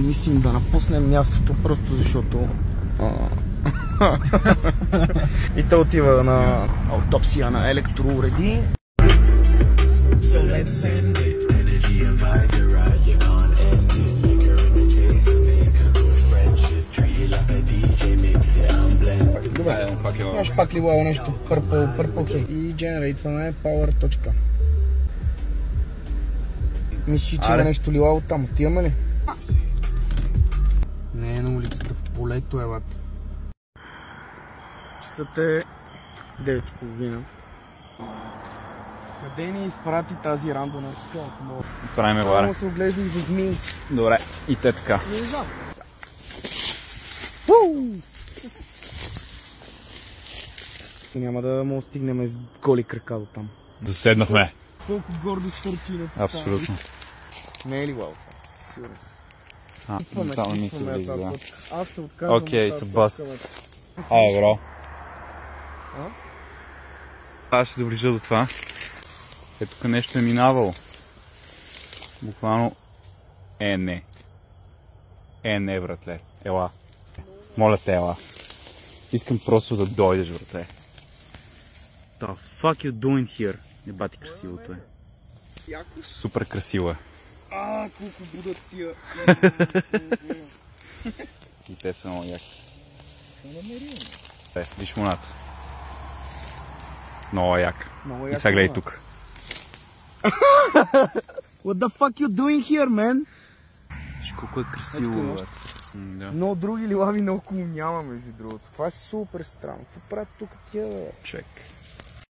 Мислим да напуснем мястото, просто защото... И то отива на аутопсия на електроуреди. Добре, може пак лилаво нещо, purple cake. И генерейтваме power. Мислиш, че има нещо лилаво там, отиваме ли? Не е на улицата, в полето елата. Часът е 9:30. Къде ни изпрати тази рандона? Правиме варе. Само се оглежда и за змии. Добре, и те така. Не знам. Няма да му стигнем с голи крака до там. Заседнахме. Колко гордо свърчи на това. Абсолютно. Не е ли вау? Сигурно. Това ми се влиза, да. Аз се отказвам. Окей, it's a bust. Айде, бро. Аз ще доближа до това. Тук нещо е минавало. Буквално не. Не, братле. Ела. Моля те, ела. Искам просто да дойдеш, братле. The fuck you doing here? Ебати красивото е. Супер красиво е. Колко будат тия. И те са много яки. Виж моната. Много як. И сега гледай тук. What the fuck you doing here, man? Виж колко е красиво, бе. Много други лилави наоколо няма, между другото. Това е супер странно. Какво правят тук тия, бе? Чек.